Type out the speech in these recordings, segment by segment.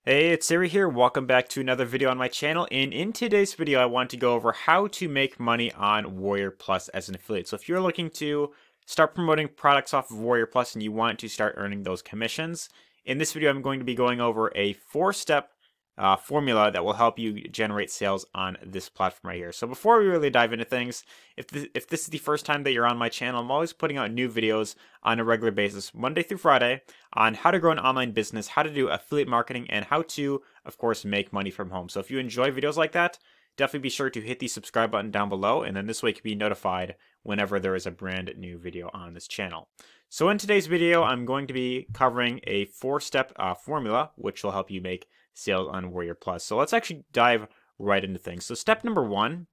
Hey, it's Arie here. Welcome back to another video on my channel. And in today's video, I want to go over how to make money on Warrior Plus as an affiliate. So if you're looking to start promoting products off of Warrior Plus and you want to start earning those commissions, in this video, I'm going to be going over a 4-step formula that will help you generate sales on this platform right here. So before we really dive into things, if this is the first time that you're on my channel, I'm always putting out new videos on a regular basis, Monday through Friday, on how to grow an online business, how to do affiliate marketing, and how to, of course, make money from home. So if you enjoy videos like that, definitely be sure to hit the subscribe button down below, and then this way you can be notified whenever there is a brand new video on this channel. So in today's video, I'm going to be covering a 4-step formula, which will help you make sales on Warrior Plus. So let's actually dive right into things. So step number 1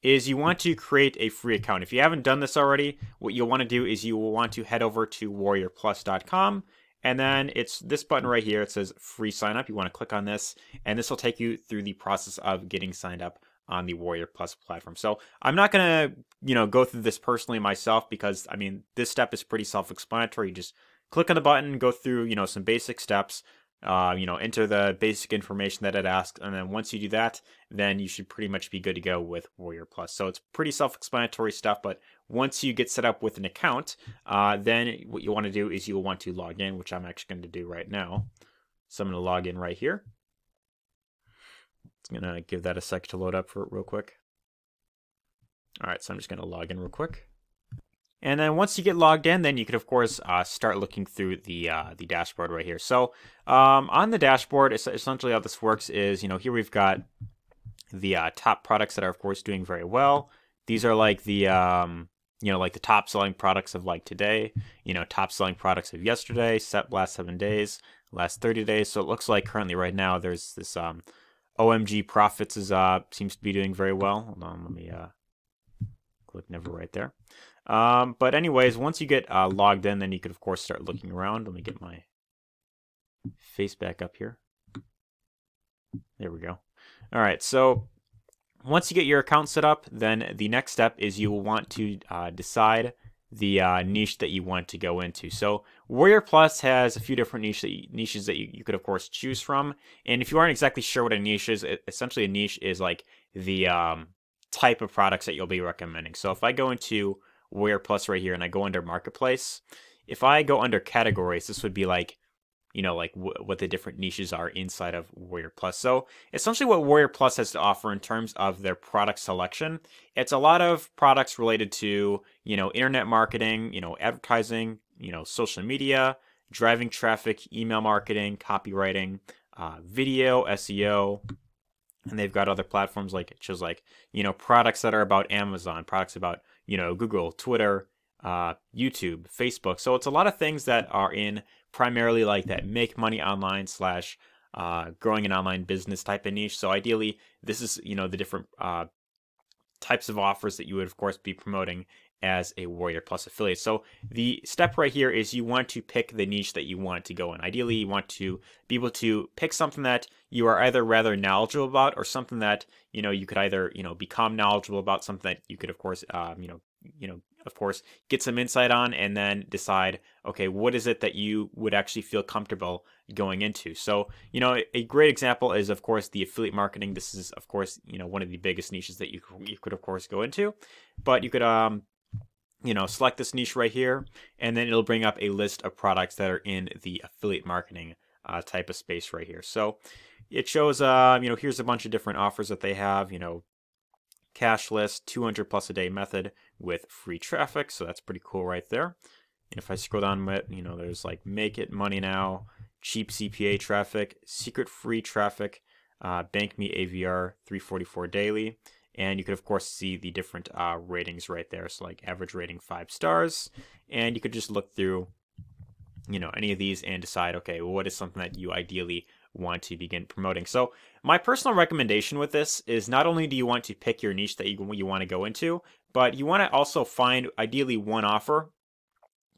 is you want to create a free account. If you haven't done this already, what you'll want to do is you will want to head over to warriorplus.com, and then it's this button right here. It says free sign up. You want to click on this, and this will take you through the process of getting signed up on the Warrior Plus platform. So I'm not going to, go through this personally myself because, I mean, this step is pretty self-explanatory. You just click on the button, go through, some basic steps, enter the basic information that it asks, and then once you do that, then you should pretty much be good to go with Warrior Plus. So it's pretty self-explanatory stuff, but once you get set up with an account, then what you want to do is you'll want to log in, which I'm actually going to do right now. So I'm going to log in right here. It's going to give that a sec to load up for real quick. All right, so I'm just going to log in real quick. And then once you get logged in, then you could, of course, start looking through the dashboard right here. So on the dashboard, essentially how this works is, here we've got the top products that are, of course, doing very well. These are like the, like the top selling products of like today, top selling products of yesterday, last 7 days, last 30 days. So it looks like currently right now there's this OMG Profits seems to be doing very well. Hold on, let me click never right there. But anyways, once you get logged in, then you could, of course, start looking around. Let me get my face back up here. There we go. All right, so once you get your account set up, then the next step is you will want to decide the niche that you want to go into. So Warrior Plus has a few different niches that you could, of course, choose from. And if you aren't exactly sure what a niche is, essentially a niche is like the type of products that you'll be recommending. So if I go into Warrior Plus right here and I go under Marketplace, if I go under Categories, this would be like, what the different niches are inside of Warrior Plus. So essentially what Warrior Plus has to offer in terms of their product selection, it's a lot of products related to, internet marketing, advertising, social media, driving traffic, email marketing, copywriting, video, SEO. And they've got other platforms like, it shows like, products that are about Amazon, products about, Google, Twitter, YouTube, Facebook. So it's a lot of things that are in primarily like that make money online / growing an online business type of niche. So ideally, this is, the different types of offers that you would, of course, be promoting as a Warrior Plus affiliate. So the step right here is you want to pick the niche that you want to go in. Ideally, you want to be able to pick something that you are either rather knowledgeable about or something that, you could either, become knowledgeable about, something that you could, of course, of course, get some insight on, and then decide, okay, what is it that you would actually feel comfortable going into? So, a great example is, of course, the affiliate marketing. This is, of course, one of the biggest niches that you could, of course, go into. But you could, select this niche right here, and then it'll bring up a list of products that are in the affiliate marketing type of space right here. So it shows, here's a bunch of different offers that they have, cash list, 200 plus a day method with free traffic. So that's pretty cool right there. And if I scroll down, there's like make it money now, cheap CPA traffic, secret free traffic, bank me AVR 344 daily. And you could, of course, see the different ratings right there. So like average rating 5 stars. And you could just look through, any of these and decide, okay, well, what is something that you ideally want to begin promoting. So my personal recommendation with this is not only do you want to pick your niche that you want to go into, but you want to also find ideally one offer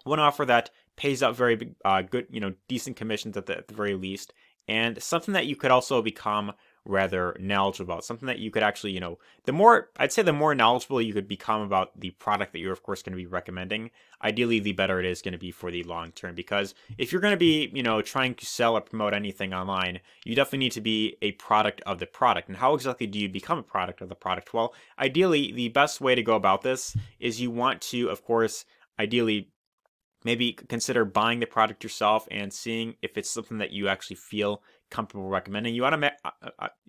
that pays out very good, decent commissions at the very least, and something that you could also become rather knowledgeable about, something that you could actually, the more, I'd say the more knowledgeable you could become about the product that you're of course going to be recommending, ideally the better it is going to be for the long term. Because if you're going to be, trying to sell or promote anything online, you definitely need to be a product of the product. And how exactly do you become a product of the product? Well, ideally, the best way to go about this is you want to, of course, ideally maybe consider buying the product yourself and seeing if it's something that you actually feel comfortable recommending. You want to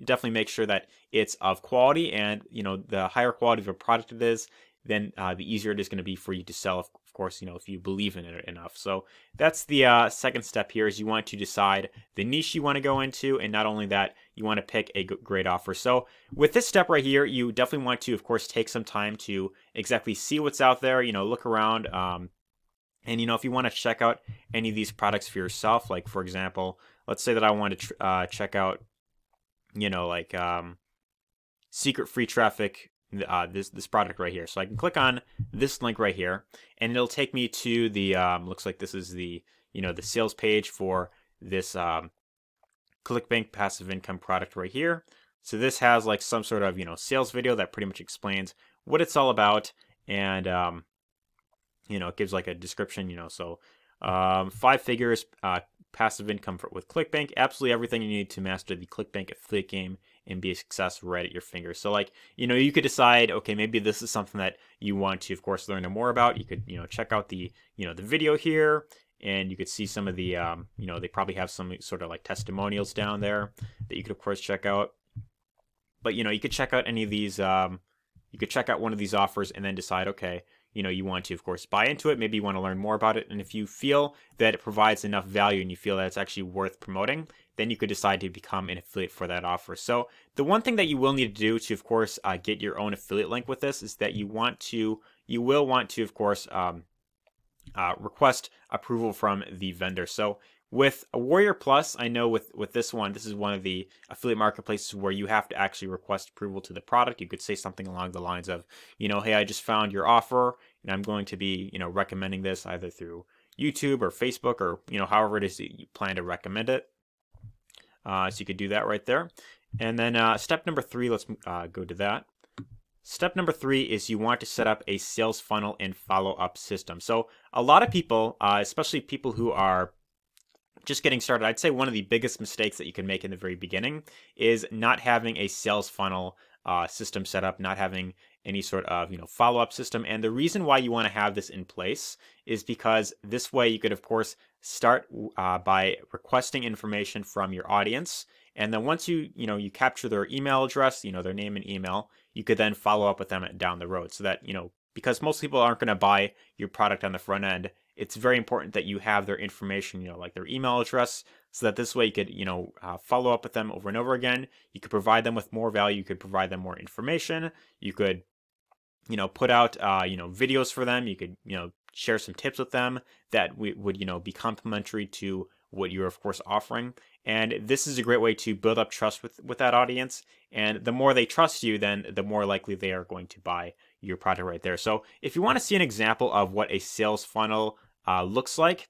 definitely make sure that it's of quality, and the higher quality of a product it is, then the easier it is going to be for you to sell, of course, if you believe in it enough. So that's the second step here, is you want to decide the niche you want to go into, and not only that, you want to pick a great offer. So with this step right here, you definitely want to, of course, take some time to exactly see what's out there, look around, and, if you want to check out any of these products for yourself, like, for example, let's say that I want to check out, secret free traffic, this product right here. So I can click on this link right here, and it'll take me to the, looks like this is the, the sales page for this ClickBank passive income product right here. So this has like some sort of, sales video that pretty much explains what it's all about, and, it gives like a description, so 5 figures, passive income with ClickBank, absolutely everything you need to master the ClickBank affiliate game and be a success right at your fingers. So like, you could decide, okay, maybe this is something that you want to, of course, learn more about. You could, check out the, the video here, and you could see some of the, they probably have some sort of like testimonials down there that you could, of course, check out. But, you could check out any of these, you could check out one of these offers and then decide, okay, you want to, of course, buy into it. Maybe you want to learn more about it. And if you feel that it provides enough value and you feel that it's actually worth promoting, then you could decide to become an affiliate for that offer. So the one thing that you will need to do to, of course, get your own affiliate link with this is that you will want to, of course, request approval from the vendor. So with a Warrior Plus, I know with this one, this is one of the affiliate marketplaces where you have to actually request approval to the product. You could say something along the lines of, hey, I just found your offer, and I'm going to be, recommending this either through YouTube or Facebook, or, however it is that you plan to recommend it. So you could do that right there. And then step number 3, let's go to that. Step number 3 is you want to set up a sales funnel and follow-up system. So a lot of people, especially people who are just getting started, I'd say one of the biggest mistakes that you can make in the very beginning is not having a sales funnel system set up, not having any sort of follow-up system. And the reason why you want to have this in place is because this way you could, of course, start by requesting information from your audience, and then once you capture their email address, their name and email, you could then follow up with them down the road. So that because most people aren't going to buy your product on the front end, it's very important that you have their information, like their email address, so that this way you could, follow up with them over and over again. You could provide them with more value. You could provide them more information. You could, put out, videos for them. You could, share some tips with them that would, be complementary to what you're, of course, offering. And this is a great way to build up trust with that audience. And the more they trust you, then the more likely they are going to buy your product right there. So if you want to see an example of what a sales funnel looks like,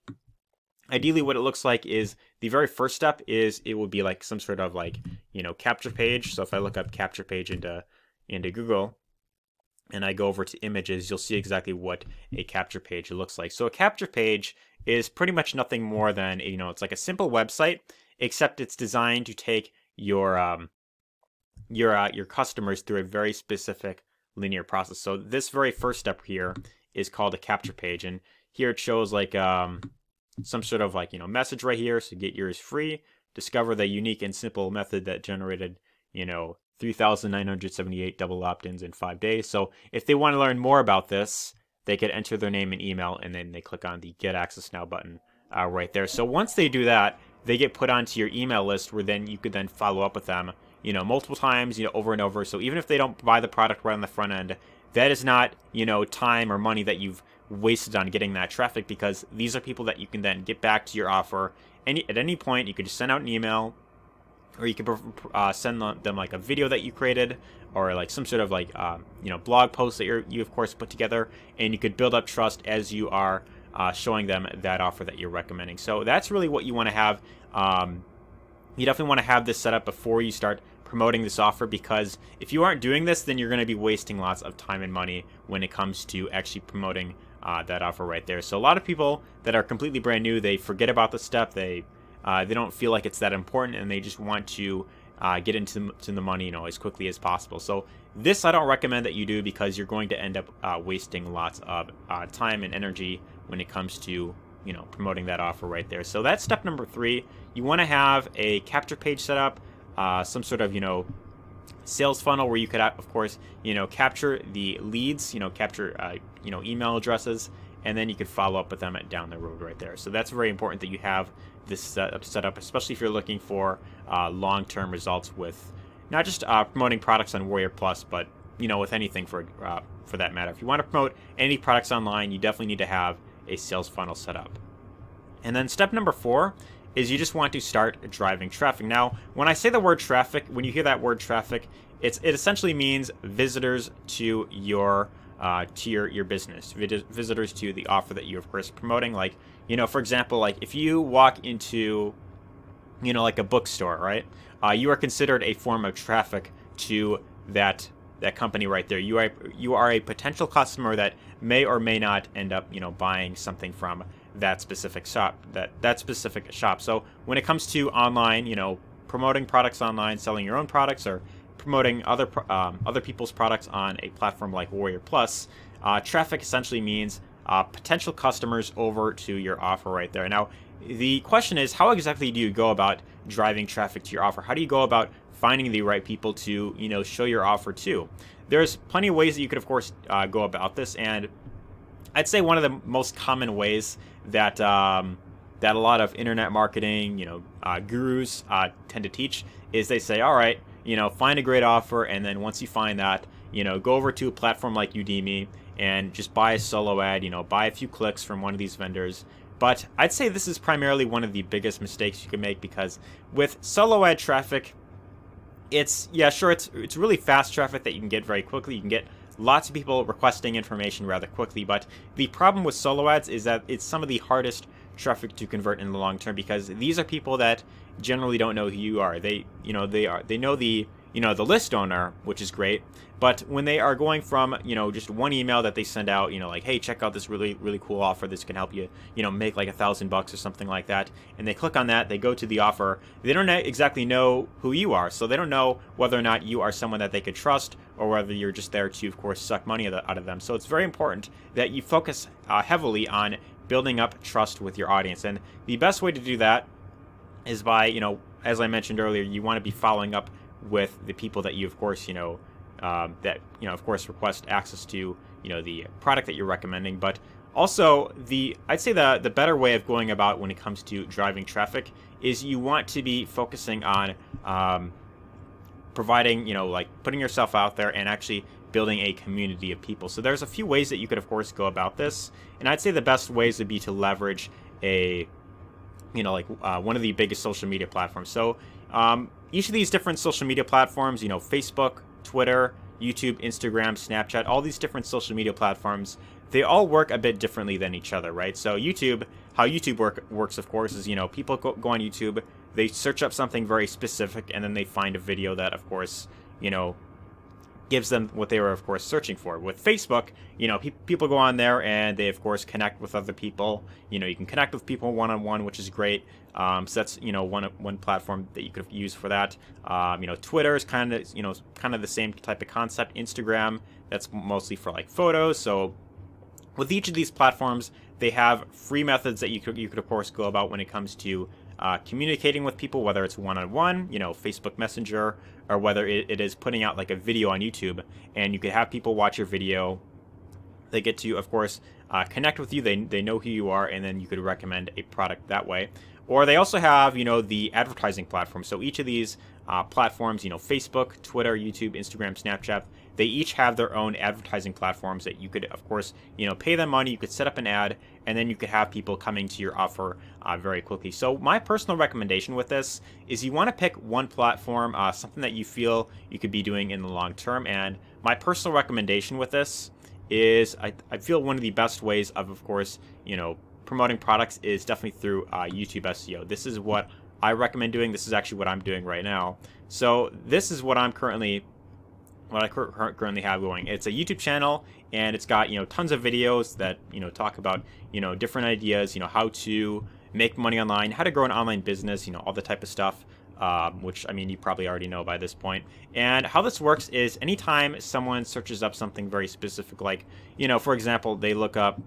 ideally what it looks like is the very first step is it would be like some sort of like, capture page. So if I look up capture page into Google and I go over to images, you'll see exactly what a capture page looks like. So a capture page is pretty much nothing more than, it's like a simple website, except it's designed to take your customers through a very specific linear process. So this very first step here is called a capture page, and here it shows like some sort of like message right here. So get yours free. Discover the unique and simple method that generated 3,978 double opt-ins in 5 days. So if they want to learn more about this, they could enter their name and email, and then they click on the Get Access Now button right there. So once they do that, they get put onto your email list, where then you could then follow up with them, multiple times, over and over. So even if they don't buy the product right on the front end, that is not, time or money that you've wasted on getting that traffic, because these are people that you can then get back to your offer. At any point, you could just send out an email, or you could send them like a video that you created, or like some sort of like, blog post that you of course put together, and you could build up trust as you are showing them that offer that you're recommending. So that's really what you want to have. You definitely want to have this set up before you start promoting this offer, because if you aren't doing this, then you're going to be wasting lots of time and money when it comes to actually promoting that offer right there. So a lot of people that are completely brand new, they forget about the step. They don't feel like it's that important, and they just want to get into the money, as quickly as possible. So this I don't recommend that you do, because you're going to end up wasting lots of time and energy when it comes to promoting that offer right there. So that's step number 3. You want to have a capture page set up, some sort of sales funnel where you could of course capture the leads, capture email addresses, and then you could follow up with them down the road right there. So that's very important that you have this set up, especially if you're looking for long-term results with not just promoting products on Warrior Plus, but with anything for that matter. If you want to promote any products online, you definitely need to have a sales funnel set up. And then step number 4 is you just want to start driving traffic. Now, when I say the word traffic, when you hear that word traffic, it essentially means visitors to your business, visitors to the offer that you're of course promoting. Like, for example, like if you walk into, like a bookstore, right? You are considered a form of traffic to that company right there. You are a potential customer that may or may not end up, buying something from that specific shop. That specific shop. So when it comes to online, promoting products online, selling your own products, or promoting other people's products on a platform like Warrior Plus, traffic essentially means potential customers over to your offer right there. Now, the question is, how exactly do you go about driving traffic to your offer? How do you go about finding the right people to show your offer to? There's plenty of ways that you could of course go about this, and I'd say one of the most common ways that that a lot of internet marketing gurus tend to teach is they say, all right, find a great offer, and then once you find that, go over to a platform like Udemy and just buy a solo ad, buy a few clicks from one of these vendors. But I'd say this is primarily one of the biggest mistakes you can make, because with solo ad traffic, it's really fast traffic that you can get very quickly. You can get lots of people requesting information rather quickly, but the problem with solo ads is that it's some of the hardest traffic to convert in the long term, because these are people that generally don't know who you are. They know the list owner, which is great, but when they are going from just one email that they send out, like, hey, check out this really cool offer, this can help you make like $1,000 or something like that, and they click on that, they go to the offer, they don't exactly know who you are, so they don't know whether or not you are someone that they could trust, or whether you're just there to of course suck money out of them. So it's very important that you focus heavily on building up trust with your audience, and the best way to do that is by as I mentioned earlier, you want to be following up with the people that you of course of course request access to the product that you're recommending. But also I'd say the better way of going about when it comes to driving traffic is you want to be focusing on providing like putting yourself out there and actually building a community of people. So there's a few ways that you could of course go about this, and I'd say the best ways would be to leverage a one of the biggest social media platforms. So each of these different social media platforms, Facebook, Twitter, YouTube, Instagram, Snapchat, all these different social media platforms, they all work a bit differently than each other, right? So how YouTube works, of course, is, people go on YouTube, they search up something very specific, and then they find a video that, of course, gives them what they were, of course, searching for. With Facebook, people go on there and they, of course, connect with other people. You can connect with people one-on-one, which is great. So that's, one platform that you could use for that. Twitter is kind of the same type of concept. Instagram, that's mostly for like photos. So with each of these platforms, they have free methods that you could of course go about when it comes to communicating with people, whether it's one-on-one, Facebook Messenger, or whether it is putting out like a video on YouTube, and you could have people watch your video. They get to, of course, connect with you. They know who you are, and then you could recommend a product that way. Or they also have, the advertising platform. So each of these platforms, Facebook, Twitter, YouTube, Instagram, Snapchat, they each have their own advertising platforms that you could, of course, pay them money. You could set up an ad, and then you could have people coming to your offer very quickly. So my personal recommendation with this is you want to pick one platform, something that you feel you could be doing in the long term. And my personal recommendation with this is I feel one of the best ways of course, promoting products is definitely through YouTube SEO. This is what I recommend doing. This is actually what I'm doing right now. So this is what I currently have going. It's a YouTube channel, and it's got, tons of videos that, talk about, different ideas, how to make money online, how to grow an online business, all the type of stuff, which, I mean, you probably already know by this point. And how this works is anytime someone searches up something very specific, like, for example, they look up,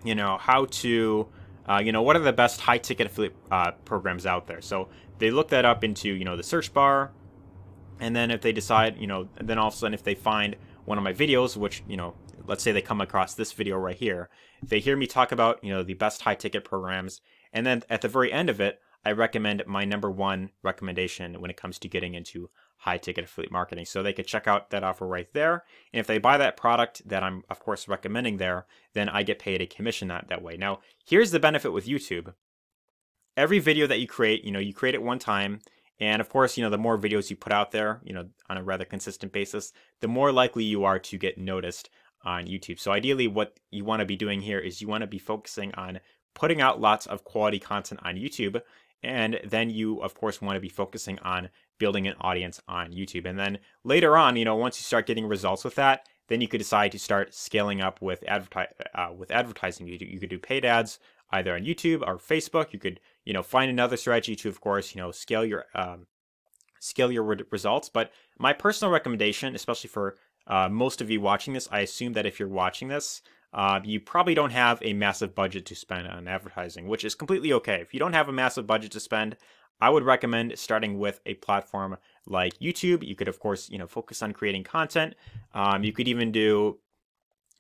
how to, what are the best high ticket affiliate programs out there? So they look that up into, the search bar. And then if they decide, then all of a sudden if they find one of my videos, which, let's say they come across this video right here, they hear me talk about, the best high ticket programs. And then at the very end of it, I recommend my #1 recommendation when it comes to getting into high ticket affiliate marketing. So they could check out that offer right there. And if they buy that product that I'm, of course, recommending there, then I get paid a commission that way. Now, here's the benefit with YouTube. Every video that you create, you create it one time. And of course, the more videos you put out there, on a rather consistent basis, the more likely you are to get noticed on YouTube. So ideally, what you want to be doing here is you want to be focusing on putting out lots of quality content on YouTube. And then you, of course, want to be focusing on building an audience on YouTube. And then later on, once you start getting results with that, then you could decide to start scaling up with advertising. You could do paid ads either on YouTube or Facebook. You could, find another strategy to, of course, scale your results. But my personal recommendation, especially for most of you watching this, I assume that if you're watching this, you probably don't have a massive budget to spend on advertising, which is completely okay. If you don't have a massive budget to spend, I would recommend starting with a platform like YouTube. You could, of course, focus on creating content. You could even do,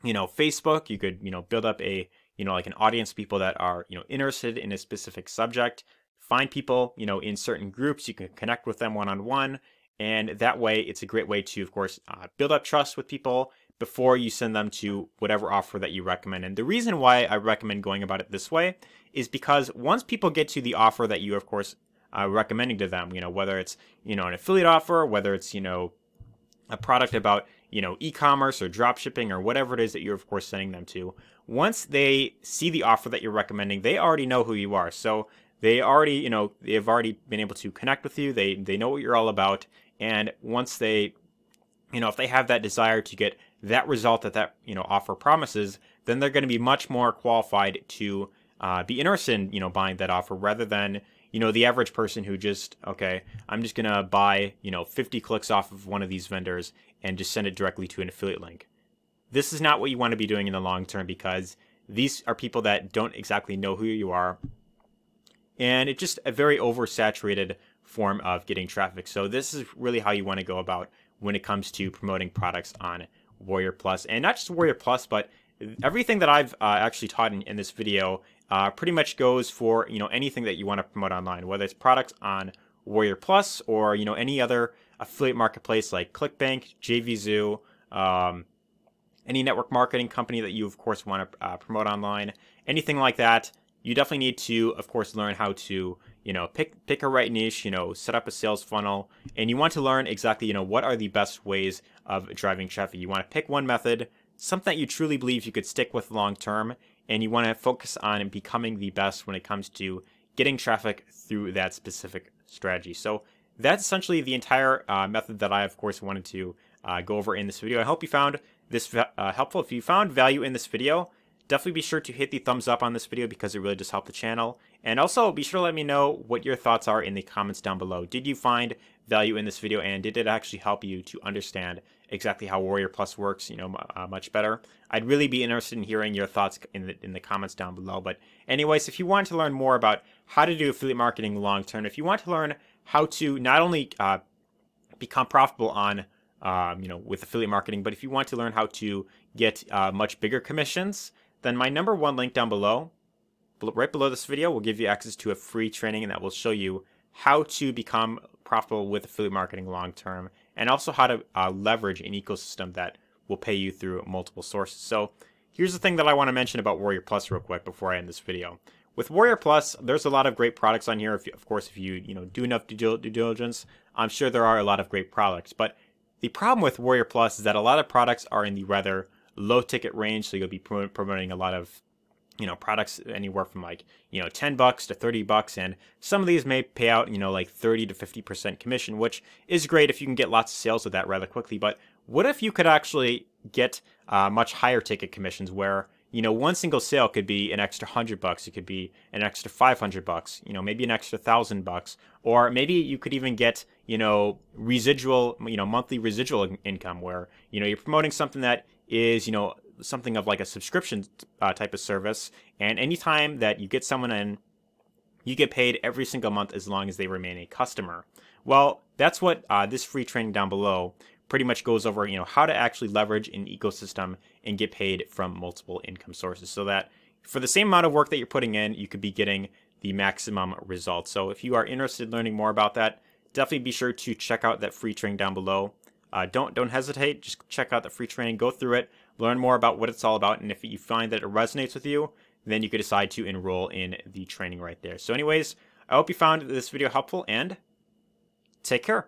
Facebook. You could, build up a, like an audience of people that are, interested in a specific subject. Find people, in certain groups. You can connect with them one-on-one. And that way, it's a great way to, of course, build up trust with people before you send them to whatever offer that you recommend. And the reason why I recommend going about it this way is because once people get to the offer that you, of course, recommending to them, whether it's, an affiliate offer, whether it's, a product about, e-commerce or drop shipping or whatever it is that you're, of course, sending them to. Once they see the offer that you're recommending, they already know who you are. So they already, they've already been able to connect with you. They know what you're all about. And once they, if they have that desire to get that result that offer promises, then they're going to be much more qualified to be interested in, buying that offer rather than, the average person who just, okay, I'm just going to buy, 50 clicks off of one of these vendors and just send it directly to an affiliate link. This is not what you want to be doing in the long term because these are people that don't exactly know who you are. And it's just a very oversaturated form of getting traffic. So this is really how you want to go about when it comes to promoting products on Warrior Plus. And not just Warrior Plus, but everything that I've actually taught in this video pretty much goes for, anything that you want to promote online, whether it's products on Warrior Plus or, any other affiliate marketplace like ClickBank, JVZoo, any network marketing company that you, of course, want to promote online, anything like that. You definitely need to, of course, learn how to, pick a right niche, set up a sales funnel, and you want to learn exactly, what are the best ways of driving traffic. You want to pick one method, something that you truly believe you could stick with long term, and you want to focus on becoming the best when it comes to getting traffic through that specific strategy. So that's essentially the entire method that I, of course, wanted to go over in this video. I hope you found this helpful. If you found value in this video, definitely be sure to hit the thumbs up on this video because it really does help the channel. And also be sure to let me know what your thoughts are in the comments down below. Did you find value in this video, and did it actually help you to understand exactly how Warrior Plus works, much better? I'd really be interested in hearing your thoughts in the comments down below. But anyways, if you want to learn more about how to do affiliate marketing long term, if you want to learn how to not only become profitable on with affiliate marketing, but if you want to learn how to get much bigger commissions, then my #1 link down below, right below this video, will give you access to a free training, and that will show you how to become profitable with affiliate marketing long term, and also how to leverage an ecosystem that will pay you through multiple sources. So here's the thing that I want to mention about Warrior Plus real quick before I end this video. With Warrior Plus, there's a lot of great products on here. Of course, if you do enough due diligence, I'm sure there are a lot of great products. But the problem with Warrior Plus is that a lot of products are in the rather low ticket range, so you'll be promoting a lot of products anywhere from like, 10 bucks to 30 bucks. And some of these may pay out, like 30 to 50% commission, which is great if you can get lots of sales with that rather quickly. But what if you could actually get much higher ticket commissions where, one single sale could be an extra $100. It could be an extra $500, maybe an extra $1,000, or maybe you could even get, residual, monthly residual income where, you're promoting something that is, something of like a subscription type of service. And anytime that you get someone in, you get paid every single month as long as they remain a customer. Well, that's what this free training down below pretty much goes over, how to actually leverage an ecosystem and get paid from multiple income sources so that for the same amount of work that you're putting in, you could be getting the maximum results. So if you are interested in learning more about that, definitely be sure to check out that free training down below. Don't hesitate. Just check out the free training, go through it, learn more about what it's all about. And if you find that it resonates with you, then you could decide to enroll in the training right there. So anyways, I hope you found this video helpful and take care.